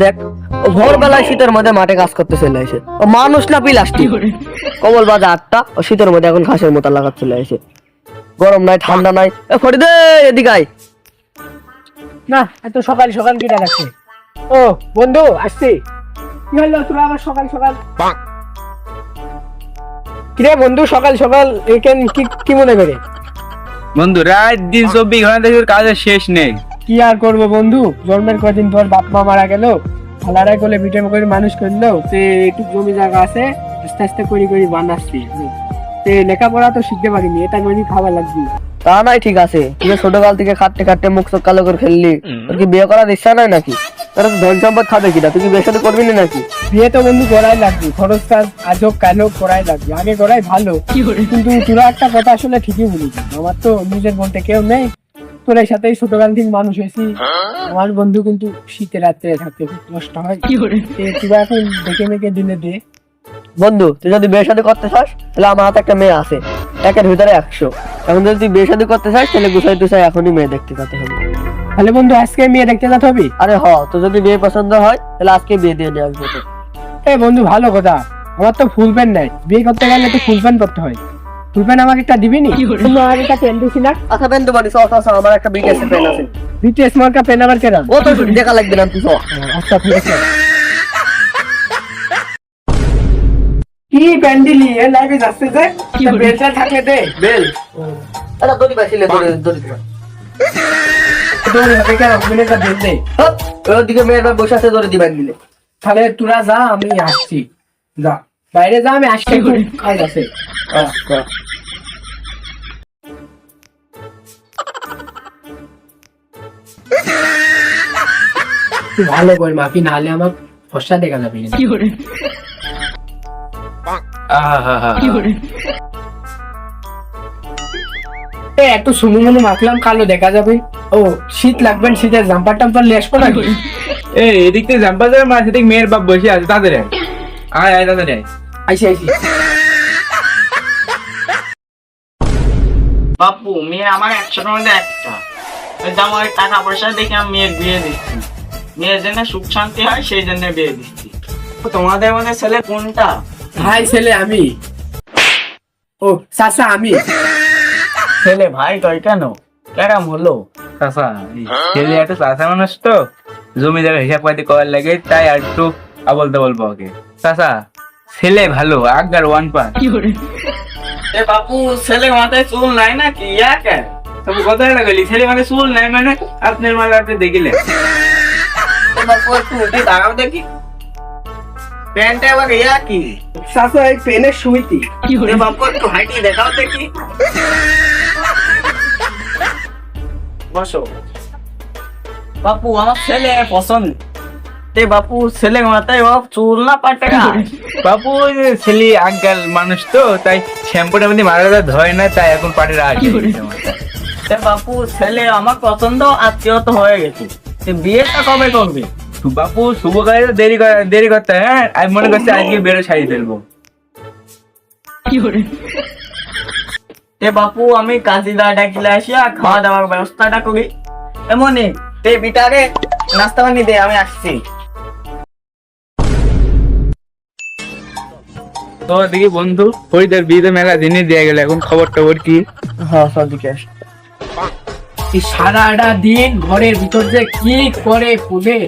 দেখ, ও ভোরবেলায় শীতের মধ্যে মাঠে কাজ করতে চলে আসে। ও মানুষ না প্লাস্টিক। কবল বাজে 8টা, ও শীতের মধ্যে এখন ঘাসের মোতা লাগাতে চলে আসে। গরম নাই ঠান্ডা নাই। ফরিদে এদিকে আয়। না এত সকাল সকাল কিটা রাখছে। ও বন্ধু আসছি। কি হলো তোরা আবার সকাল সকাল? কিরে বন্ধু সকাল সকাল এখান কি মনে করে? বন্ধু রাত দিন 24 ঘন্টা দেখে কাজের শেষ নেই। কি আর করবো বন্ধু, জন্মের কদিন পর বাপ মা মারা গেল, খালারাই কোলে পিঠে করে মানুষ করলো। তে একটু জমি জায়গা আছে, আস্তে আস্তে করি বানাচ্ছি। তে লেখাপড়া তো শিখতে পারিনি, এটা করে খাবার লাগবে। তা নাই ঠিক আছে, তুই ছোটকাল থেকে খাটতে খাটতে মুখ চোখ কালো করে খেললি, তোর কি বিয়ে করার ইচ্ছা নাই নাকি? তোর তো ধন সম্পদ খাবে কিনা, তুই কি বিয়ে সাথে করবি না নাকি? বিয়ে তো বন্ধু করাই লাগবে, খরচ কাজ আজব কেন করাই লাগবে, আগে করাই ভালো। কিন্তু তোরা একটা কথা আসলে ঠিকই বলিস, আমার তো নিজের বলতে কেউ নেই। তোর এই সাথে ছোটকাল থেকে মানুষ হয়েছি। আমার বন্ধু কিন্তু শীতে রাত্রে থাকতে খুব কষ্ট হয়। তোরা এখন দেখে মেখে দিনে দে। বন্ধু তুই যদি বিয়ে শাদী করতে চাস তাহলে আমার হাতে একটা মেয়ে আছে, একের ভিতরে 100। এখন যদি তুই বিয়ে শাদী করতে চাস তাহলে গুছাই টুসাই এখনই মেয়ে দেখতে যেতে হবে। তাহলে বন্ধু আজকে মেয়ে দেখতে যেতে হবে? আরে হ, তো যদি বিয়ে পছন্দ হয় তাহলে আজকে বিয়ে দিয়ে নিয়ে আসবো। এই বন্ধু ভালো কথা, আমার তো ফুল প্যান্ট নাই, বিয়ে করতে গেলে তো ফুল প্যান্ট করতে হয়। ফুল প্যান্ট আমাকে একটা দিবি নি? আমার একটা প্যান্ট দিছি না? আচ্ছা পেন তো পারি, আমার একটা বিকেএস পেন আছে। বিটিএস মার্কা প্যান্ট আবার কেরাম? ও তো দেখা লাগবে না, তুই চ। আচ্ছা ঠিক আছে। কি প্যান্ট দিলি? এ লাইভে যাচ্ছে যে বেলটা থাকলে দে। বেল আরে দড়ি বাছিলে দড়ি দৌড়ে হবে কেন? মিনিটটা বেল দে। ওদিকে মেয়ের বাপ বসে আছে, দড়ি দিবেন দিলে। তাহলে তোরা যা, আমি আসছি। যা বাইরে যা, আমি আসছি, কাজ আছে। তুই ভালো করে মাপি, নাহলে আমার ফসা দেখা যাবে না। এত সুমু মনে মাখলাম, কালো দেখা যাবে। ও শীত লাগবে, শীতের জাম্পার টাম্পার নিয়ে আসবো নাকি? এই এদিক থেকে জাম্পার মার সেদিক মেয়ের বাপ বসে আছে, তাদের আয় আয় তাদের আয়। আইসি আইসি। বাপু মেয়ে আমার 100-র মধ্যে একটা। আমার টাকা পয়সা দেখে আমি মেয়ের বিয়ে দিচ্ছি, মেয়ের জন্য সুখ শান্তি হয় সেই জন্য বিয়ে দিচ্ছি। তোমাদের মধ্যে ছেলে কোনটা? ভাই ছেলে আমি। ও চাচা আমি। ছেলে ভাই কয় কেন, কেরাম হলো? চাচা ছেলে একটা চাচা মানুষ তো, জমি জায়গা হিসাব পাতি করার লাগে, তাই আর একটু আবল তাবল পাকে। চাচা ছেলে ভালো, আগার 1 পা। এ বাপু ছেলে মাথায় চুল নাই নাকি? ইয়াকে তবে কথা গেলি ছেলে মানে চুল নাই মানে আপনার মালা আপনি দেখিলেন। দাঁড়াও দেখি, প্যান্টে আবার ইয়া কি? চাচা এই পেনের সুইতি। এ বাপু একটু হাইটি দেখাও দেখি। বসো। বাপু আমার ছেলে পছন্দ। তে বাপু ছেলে মাথায় চুল না পাটে? বাপু ছেলে আগাল মানুষ তো, তাই শ্যাম্পুটা মধ্যে মারা ধয় না, তাই এখন পাটের আগে। বাপু ছেলে আমার পছন্দ, আত্মীয় তো হয়ে গেছে, বিয়েটা কবে করবে? বাপু শুভ কাজে দেরি করতে, হ্যাঁ আমি মনে করছি আজকে বেরো সারি ফেলবো। বাপু আমি কাজীদা ডাকিলে আসিয়া খাওয়া দাওয়ার ব্যবস্থাটা করি। এমনই বিটারে নাস্তা পানি দে, আমি আসছি। তো দেখি বন্ধু হরিদার বিয়েতে মেলা জিনিস দিয়ে গেল, এখন খবর টবর কি? হ্যাঁ সদিকে আস। এই সারাটা দিন ঘরের ভিতর যে কি করে ফুলে।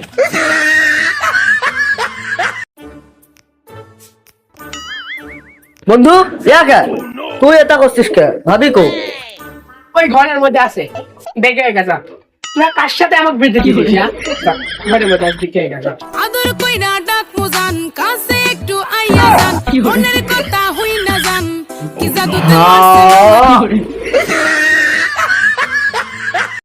বন্ধু ইয়াকে তুই এটা করছিস কে? ভাবি কো? ওই ঘরের মধ্যে আছে, দেখে গেছা। তুই কার সাথে আমাকে বেঁধে দিছিস? ঘরের মধ্যে আছে, দেখে গেছা। আদর কইরা ডাক মোজান, কাছে একটু আইয়া যান, মনের কথা হই না যান, কি জাদুতে